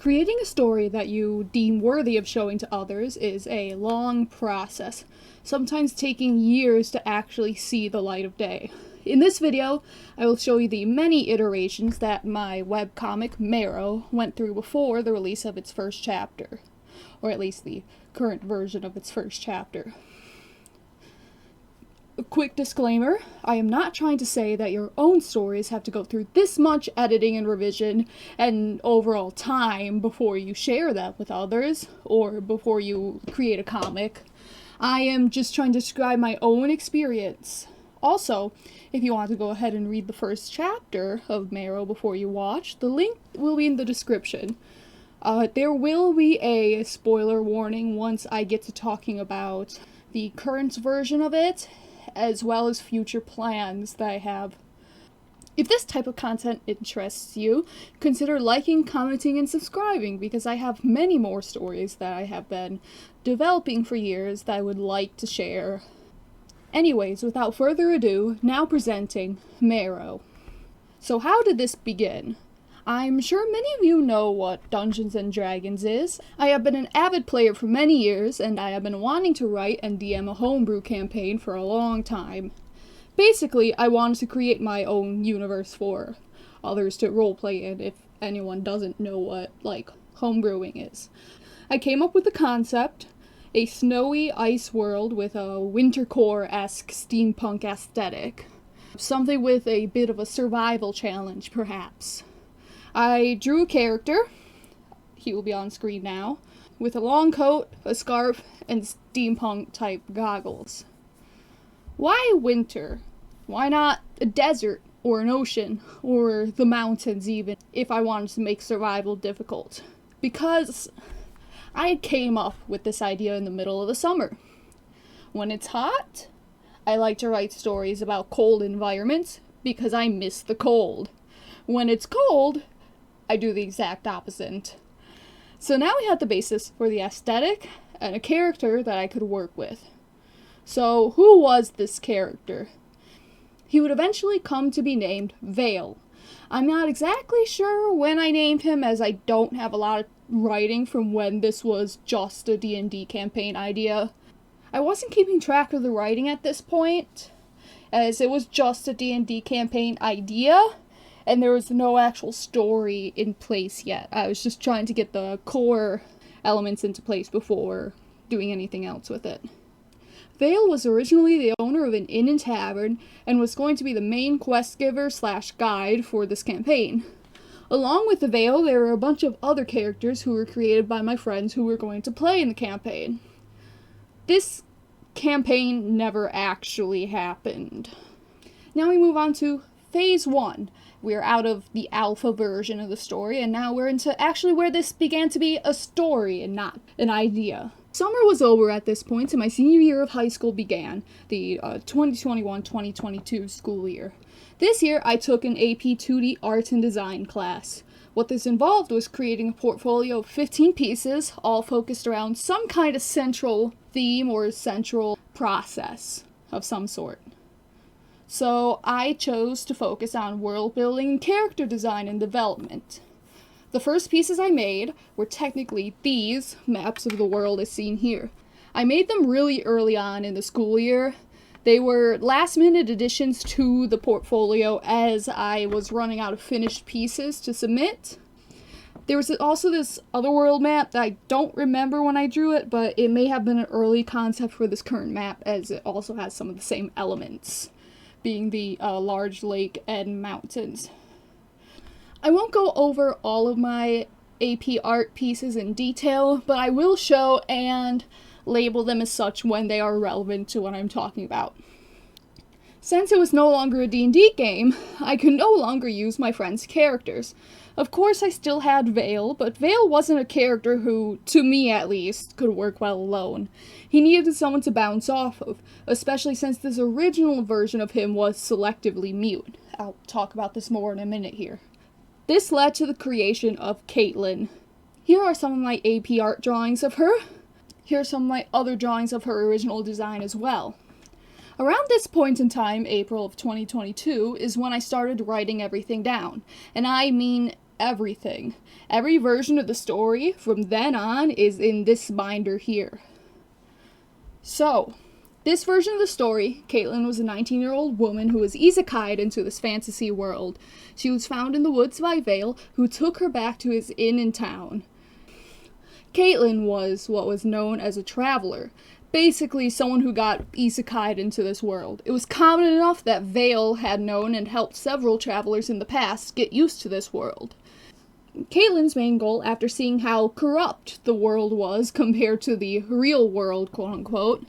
Creating a story that you deem worthy of showing to others is a long process, sometimes taking years to actually see the light of day. In this video, I will show you the many iterations that my webcomic, Marrow, went through before the release of its first chapter, or at least the current version of its first chapter. A quick disclaimer, I am not trying to say that your own stories have to go through this much editing and revision and overall time before you share that with others, or before you create a comic. I am just trying to describe my own experience. Also, if you want to go ahead and read the first chapter of Marrow before you watch, the link will be in the description. There will be a spoiler warning once I get to talking about the current version of it, as well as future plans that I have. If this type of content interests you, consider liking, commenting, and subscribing, because I have many more stories that I have been developing for years that I would like to share. Anyways, without further ado, now presenting Marrow. So how did this begin? I'm sure many of you know what Dungeons & Dragons is. I have been an avid player for many years, and I have been wanting to write and DM a homebrew campaign for a long time. Basically, I wanted to create my own universe for others to roleplay in, if anyone doesn't know what, homebrewing is. I came up with the concept, a snowy ice world with a wintercore-esque steampunk aesthetic. Something with a bit of a survival challenge, perhaps. I drew a character, he will be on screen now, with a long coat, a scarf, and steampunk-type goggles. Why winter? Why not a desert, or an ocean, or the mountains even, if I wanted to make survival difficult? Because I came up with this idea in the middle of the summer. When it's hot, I like to write stories about cold environments, because I miss the cold. When it's cold, I do the exact opposite. So now we had the basis for the aesthetic and a character that I could work with. So who was this character? He would eventually come to be named Vale. I'm not exactly sure when I named him, as I don't have a lot of writing from when this was just a D&D campaign idea. I wasn't keeping track of the writing at this point, as it was just a D&D campaign idea, and there was no actual story in place yet. I was just trying to get the core elements into place before doing anything else with it. Vale was originally the owner of an inn and tavern, and was going to be the main quest giver / guide for this campaign. Along with the Vale, there were a bunch of other characters who were created by my friends who were going to play in the campaign. This campaign never actually happened. Now we move on to Phase 1. We're out of the alpha version of the story, and now we're into actually where this began to be a story and not an idea. Summer was over at this point, and my senior year of high school began, the 2021-2022 school year. This year, I took an AP 2D Art and Design class. What this involved was creating a portfolio of 15 pieces, all focused around some kind of central theme or central process of some sort. So I chose to focus on world building, character design, and development. The first pieces I made were technically these maps of the world as seen here. I made them really early on in the school year. They were last-minute additions to the portfolio as I was running out of finished pieces to submit. There was also this other world map that I don't remember when I drew it, but it may have been an early concept for this current map, as it also has some of the same elements, being the large lake and mountains. I won't go over all of my AP art pieces in detail, but I will show and label them as such when they are relevant to what I'm talking about. Since it was no longer a D&D game, I could no longer use my friends' characters. Of course I still had Vale, but Vale wasn't a character who, to me at least, could work well alone. He needed someone to bounce off of, especially since this original version of him was selectively mute. I'll talk about this more in a minute here. This led to the creation of Caitlin. Here are some of my AP art drawings of her. Here are some of my other drawings of her original design as well. Around this point in time, April of 2022, is when I started writing everything down. And I mean everything. Every version of the story from then on is in this binder here. So, this version of the story, Caitlin was a 19-year-old woman who was isekai'd into this fantasy world. She was found in the woods by Vale, who took her back to his inn in town. Caitlin was what was known as a traveler, basically someone who got isekai'd into this world. It was common enough that Vale had known and helped several travelers in the past get used to this world. Caitlin's main goal, after seeing how corrupt the world was compared to the real world, quote-unquote,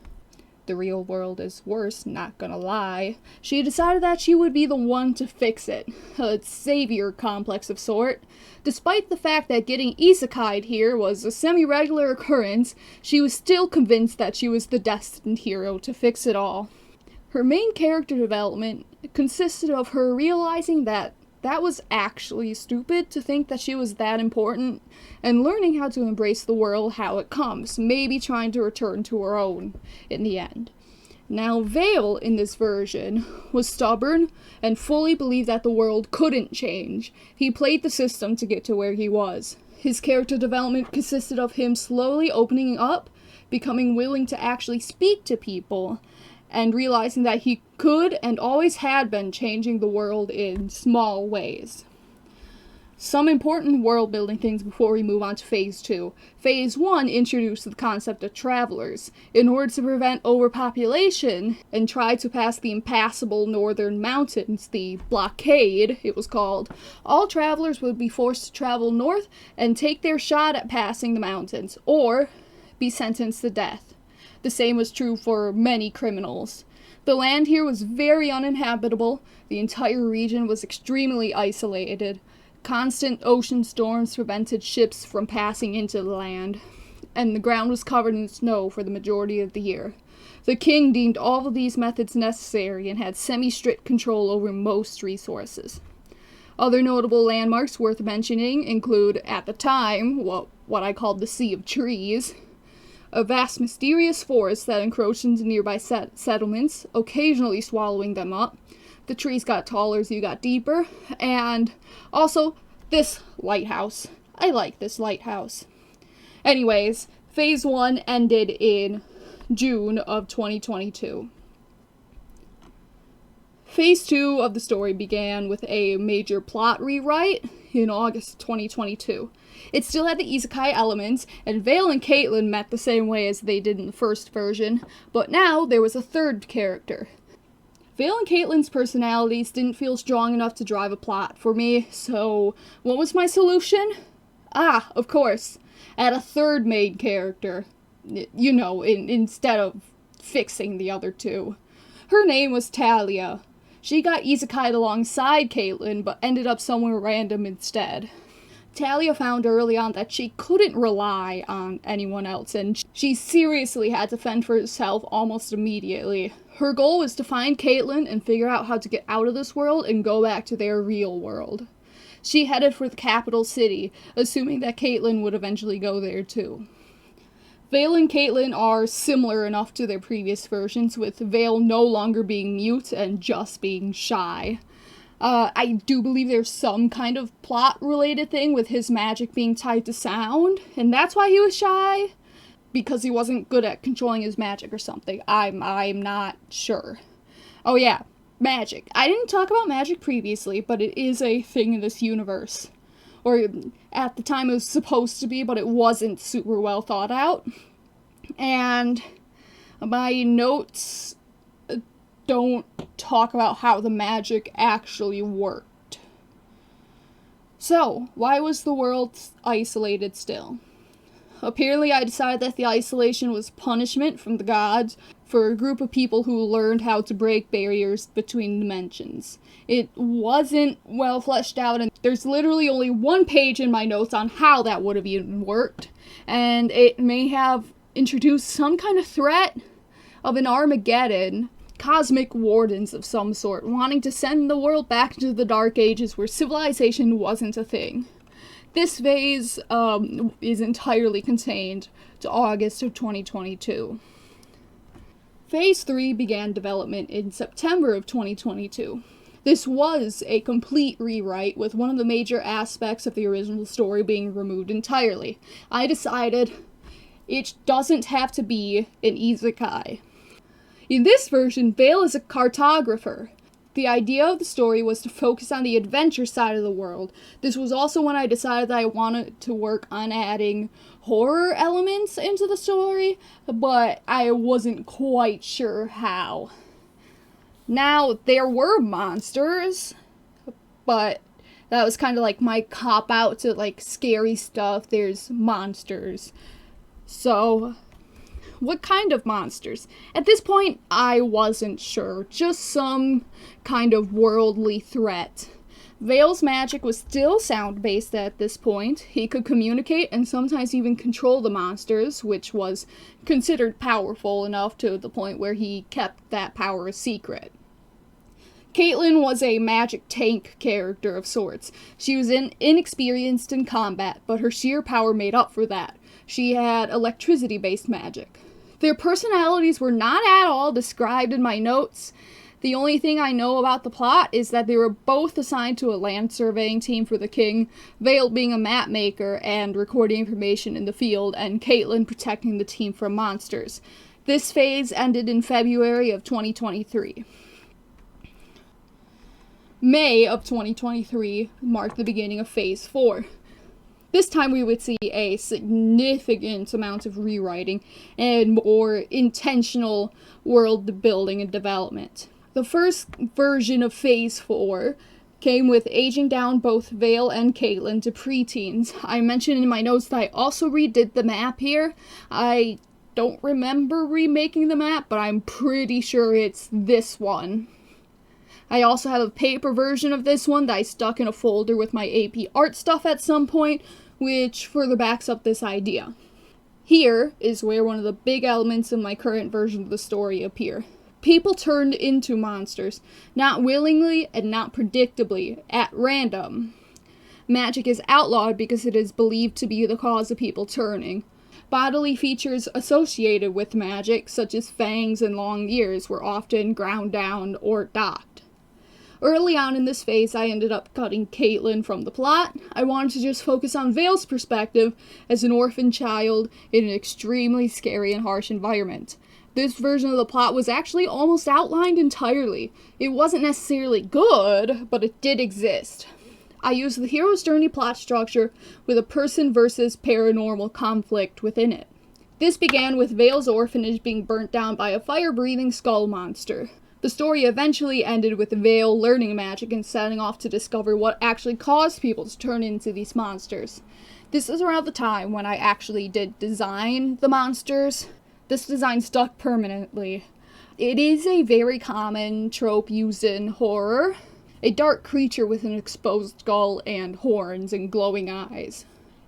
the real world is worse, not gonna lie, she decided that she would be the one to fix it, a savior complex of sort. Despite the fact that getting isekai'd here was a semi-regular occurrence, she was still convinced that she was the destined hero to fix it all. Her main character development consisted of her realizing that was actually stupid to think that she was that important, and learning how to embrace the world how it comes, maybe trying to return to her own in the end. Now, Vale, in this version, was stubborn and fully believed that the world couldn't change. He played the system to get to where he was. His character development consisted of him slowly opening up, becoming willing to actually speak to people, and realizing that he could and always had been changing the world in small ways. Some important world-building things before we move on to Phase 2. Phase 1 introduced the concept of travelers. In order to prevent overpopulation and try to pass the impassable northern mountains, the blockade, it was called, all travelers would be forced to travel north and take their shot at passing the mountains, or be sentenced to death. The same was true for many criminals. The land here was very uninhabitable. The entire region was extremely isolated. Constant ocean storms prevented ships from passing into the land, and the ground was covered in snow for the majority of the year. The king deemed all of these methods necessary and had semi-strict control over most resources. Other notable landmarks worth mentioning include, at the time, what I called the Sea of Trees, a vast mysterious forest that encroached into nearby settlements, occasionally swallowing them up. The trees got taller as you got deeper, and also this lighthouse. I like this lighthouse. Anyways, Phase 1 ended in June of 2022. Phase 2 of the story began with a major plot rewrite in August 2022. It still had the isekai elements, and Vale and Caitlin met the same way as they did in the first version, but now there was a third character. Vale and Caitlin's personalities didn't feel strong enough to drive a plot for me, so what was my solution? Of course, add a third main character. Instead of fixing the other two. Her name was Talia. She got isekai'd alongside Caitlin, but ended up somewhere random instead. Talia found early on that she couldn't rely on anyone else, and she seriously had to fend for herself almost immediately. Her goal was to find Caitlin and figure out how to get out of this world and go back to their real world. She headed for the capital city, assuming that Caitlin would eventually go there too. Vale and Caitlin are similar enough to their previous versions, with Vale no longer being mute and just being shy. I do believe there's some kind of plot-related thing with his magic being tied to sound, and that's why he was shy? Because he wasn't good at controlling his magic or something. I'm not sure. Oh yeah, magic. I didn't talk about magic previously, but it is a thing in this universe. Or at the time it was supposed to be, but it wasn't super well thought out. And my notes don't talk about how the magic actually worked. So, why was the world isolated still? Apparently I decided that the isolation was punishment from the gods for a group of people who learned how to break barriers between dimensions. It wasn't well fleshed out, and there's literally only one page in my notes on how that would have even worked, and it may have introduced some kind of threat of an Armageddon, cosmic wardens of some sort, wanting to send the world back into the Dark Ages where civilization wasn't a thing. This phase is entirely contained to August of 2022. Phase 3 began development in September of 2022. This was a complete rewrite, with one of the major aspects of the original story being removed entirely. I decided it doesn't have to be an isekai. In this version, Vale is a cartographer. The idea of the story was to focus on the adventure side of the world. This was also when I decided that I wanted to work on adding horror elements into the story, but I wasn't quite sure how. Now, there were monsters, but that was kind of like my cop-out to, like, scary stuff. There's monsters. So, what kind of monsters? At this point, I wasn't sure. Just some kind of worldly threat. Vale's magic was still sound-based at this point. He could communicate and sometimes even control the monsters, which was considered powerful enough to the point where he kept that power a secret. Caitlin was a magic tank character of sorts. She was inexperienced in combat, but her sheer power made up for that. She had electricity-based magic. Their personalities were not at all described in my notes. The only thing I know about the plot is that they were both assigned to a land surveying team for the king, Vale being a map maker and recording information in the field, and Caitlin protecting the team from monsters. This phase ended in February of 2023. May of 2023 marked the beginning of Phase 4. This time we would see a significant amount of rewriting and more intentional world building and development. The first version of Phase 4 came with aging down both Vale and Caitlin to preteens. I mentioned in my notes that I also redid the map here. I don't remember remaking the map, but I'm pretty sure it's this one. I also have a paper version of this one that I stuck in a folder with my AP art stuff at some point, which further backs up this idea. Here is where one of the big elements of my current version of the story appear. People turned into monsters, not willingly and not predictably, at random. Magic is outlawed because it is believed to be the cause of people turning. Bodily features associated with magic, such as fangs and long ears, were often ground down or docked. Early on in this phase, I ended up cutting Caitlin from the plot. I wanted to just focus on Vale's perspective as an orphan child in an extremely scary and harsh environment. This version of the plot was actually almost outlined entirely. It wasn't necessarily good, but it did exist. I used the hero's journey plot structure with a person versus paranormal conflict within it. This began with Vale's orphanage being burnt down by a fire-breathing skull monster. The story eventually ended with Vale learning magic and setting off to discover what actually caused people to turn into these monsters. This is around the time when I actually did design the monsters. This design stuck permanently. It is a very common trope used in horror. A dark creature with an exposed skull and horns and glowing eyes.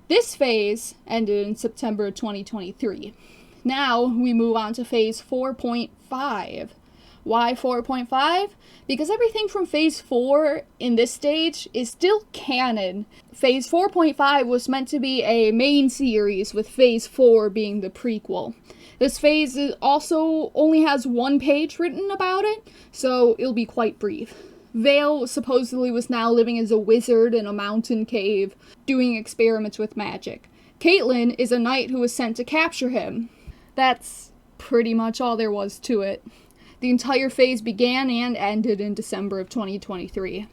This phase ended in September 2023. Now we move on to phase 4.5. Why 4.5? Because everything from Phase 4 in this stage is still canon. Phase 4.5 was meant to be a main series, with Phase 4 being the prequel. This phase also only has one page written about it, so it'll be quite brief. Vale supposedly was now living as a wizard in a mountain cave, doing experiments with magic. Caitlin is a knight who was sent to capture him. That's pretty much all there was to it. The entire phase began and ended in December of 2023.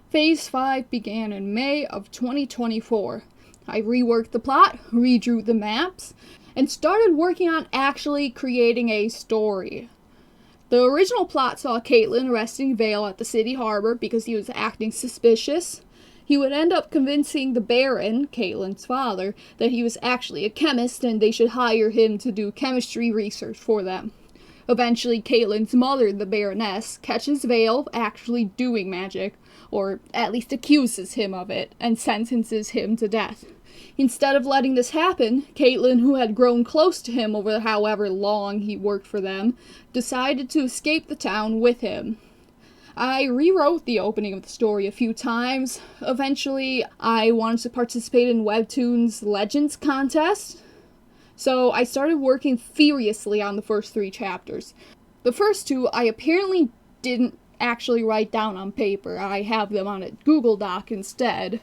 Phase 5 began in May of 2024. I reworked the plot, redrew the maps, and started working on actually creating a story. The original plot saw Caitlin arresting Vale at the city harbor because he was acting suspicious. He would end up convincing the Baron, Caitlin's father, that he was actually a chemist and they should hire him to do chemistry research for them. Eventually, Caitlin's mother, the Baroness, catches Vale actually doing magic, or at least accuses him of it, and sentences him to death. Instead of letting this happen, Caitlin, who had grown close to him over however long he worked for them, decided to escape the town with him. I rewrote the opening of the story a few times. Eventually, I wanted to participate in Webtoon's Legends contest, so I started working furiously on the first 3 chapters. The first 2 I apparently didn't actually write down on paper. I have them on a Google Doc instead.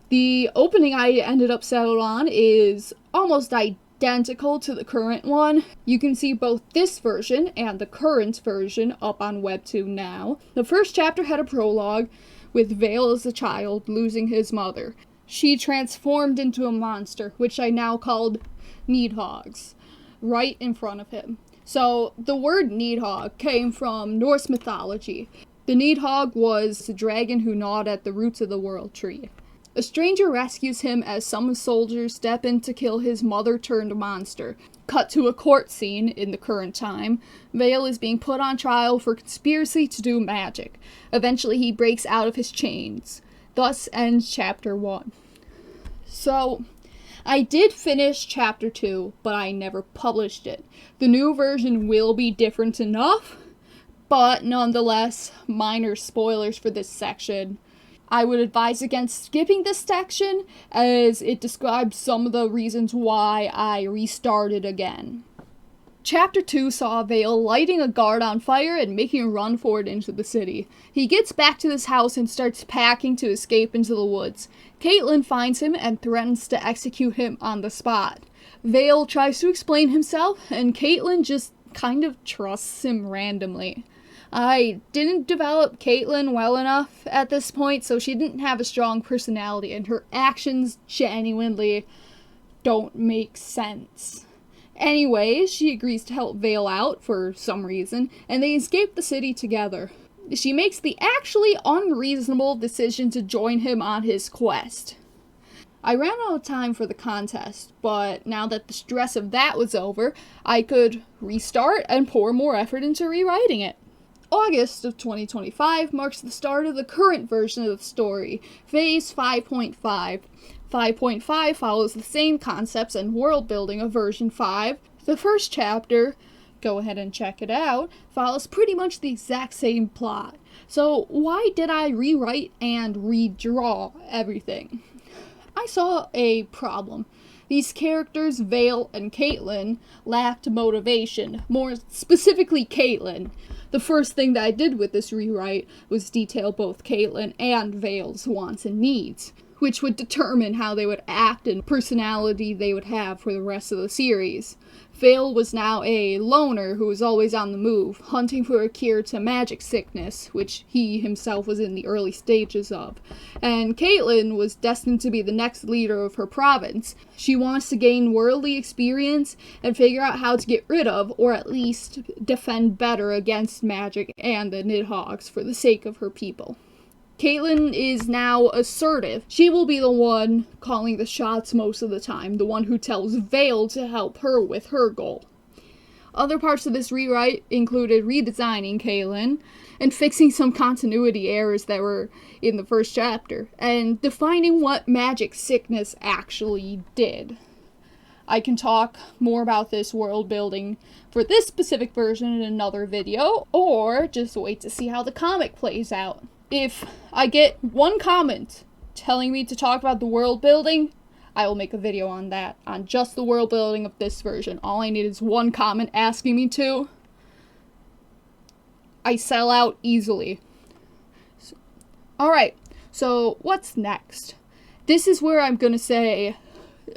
The opening I ended up settled on is almost identical to the current one. You can see both this version and the current version up on Webtoon now. The first chapter had a prologue with Vale as a child losing his mother. She transformed into a monster, which I now called Needhogs, right in front of him. So the word Needhog came from Norse mythology. The Needhog was a dragon who gnawed at the roots of the world tree. A stranger rescues him as some soldiers step in to kill his mother-turned-monster. Cut to a court scene in the current time. Vale is being put on trial for conspiracy to do magic. Eventually he breaks out of his chains. Thus ends chapter 1. So, I did finish chapter 2, but I never published it. The new version will be different enough, but nonetheless, minor spoilers for this section. I would advise against skipping this section, as it describes some of the reasons why I restarted again. Chapter 2 saw Vale lighting a guard on fire and making a run for it into the city. He gets back to his house and starts packing to escape into the woods. Caitlin finds him and threatens to execute him on the spot. Vale tries to explain himself, and Caitlin just kind of trusts him randomly. I didn't develop Caitlin well enough at this point, so she didn't have a strong personality, and her actions genuinely don't make sense. Anyways, she agrees to help Vale out for some reason, and they escape the city together. She makes the actually unreasonable decision to join him on his quest. I ran out of time for the contest, but now that the stress of that was over, I could restart and pour more effort into rewriting it. August of 2025 marks the start of the current version of the story, Phase 5.5. 5.5 follows the same concepts and world building of version 5. The first chapter, go ahead and check it out, follows pretty much the exact same plot. So why did I rewrite and redraw everything? I saw a problem. These characters, Vale and Caitlin, lacked motivation, more specifically Caitlin. The first thing that I did with this rewrite was detail both Caitlin and Vale's wants and needs, which would determine how they would act and personality they would have for the rest of the series. Vale was now a loner who was always on the move, hunting for a cure to magic sickness, which he himself was in the early stages of. And Caitlin was destined to be the next leader of her province. She wants to gain worldly experience and figure out how to get rid of, or at least defend better against magic and the Nidhogg's for the sake of her people. Caitlin is now assertive. She will be the one calling the shots most of the time, the one who tells Vale to help her with her goal. Other parts of this rewrite included redesigning Caitlin and fixing some continuity errors that were in the first chapter, and defining what magic sickness actually did. I can talk more about this world building for this specific version in another video, or just wait to see how the comic plays out. If I get one comment telling me to talk about the world building, I will make a video on that, on just the world building of this version. All I need is one comment asking me to. I sell out easily. Alright, so what's next? This is where I'm gonna say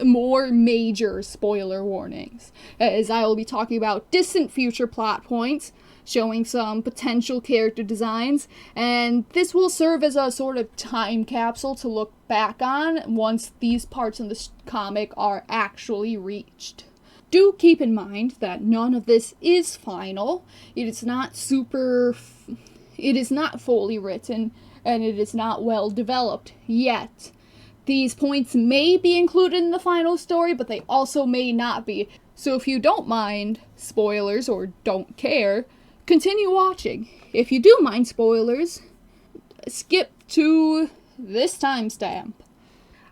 more major spoiler warnings, as I will be talking about distant future plot points, showing some potential character designs, and this will serve as a sort of time capsule to look back on once these parts of the comic are actually reached. Do keep in mind that none of this is final. It is not fully written, and it is not well developed yet. These points may be included in the final story, but they also may not be. So if you don't mind spoilers or don't care, continue watching. If you do mind spoilers, skip to this timestamp.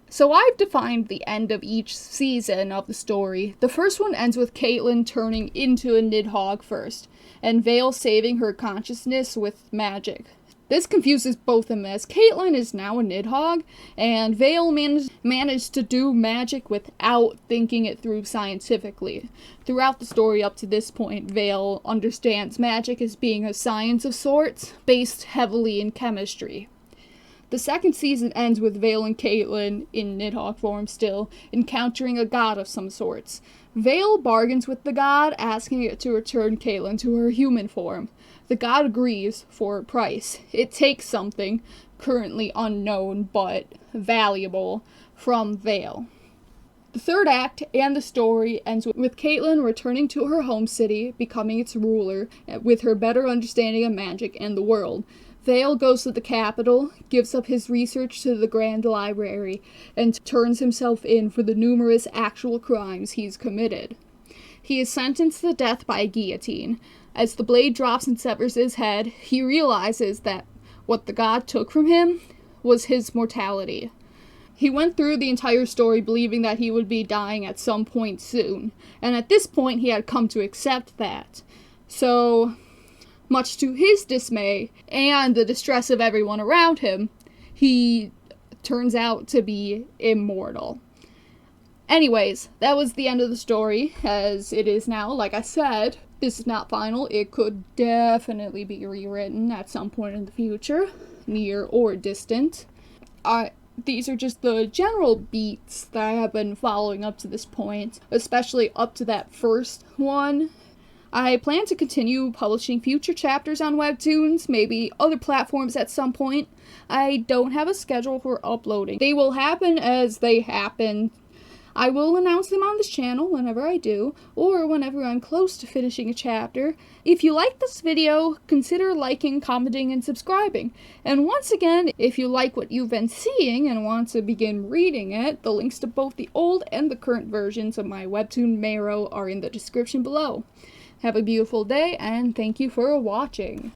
So I've defined the end of each season of the story. The first one ends with Caitlin turning into a Nidhogg first, and Vale saving her consciousness with magic. This confuses both of them, as Caitlin is now a Nidhogg, and Vale managed to do magic without thinking it through scientifically. Throughout the story up to this point, Vale understands magic as being a science of sorts, based heavily in chemistry. The second season ends with Vale and Caitlin, in Nidhogg form still, encountering a god of some sorts. Vale bargains with the god, asking it to return Caitlin to her human form. The god agrees for a price. It takes something, currently unknown but valuable, from Vale. The third act and the story ends with Caitlin returning to her home city, becoming its ruler, with her better understanding of magic and the world. Vale goes to the capital, gives up his research to the Grand Library, and turns himself in for the numerous actual crimes he's committed. He is sentenced to death by guillotine. As the blade drops and severs his head, he realizes that what the god took from him was his mortality. He went through the entire story believing that he would be dying at some point soon, and at this point he had come to accept that. So, much to his dismay, and the distress of everyone around him, he turns out to be immortal. Anyways, that was the end of the story, as it is now. Like I said, this is not final. It could definitely be rewritten at some point in the future, near or distant. These are just the general beats that I have been following up to this point, especially up to that first one. I plan to continue publishing future chapters on Webtoons, maybe other platforms at some point. I don't have a schedule for uploading. They will happen as they happen. I will announce them on this channel whenever I do, or whenever I'm close to finishing a chapter. If you like this video, consider liking, commenting, and subscribing. And once again, if you like what you've been seeing and want to begin reading it, the links to both the old and the current versions of my webtoon Marrow are in the description below. Have a beautiful day, and thank you for watching.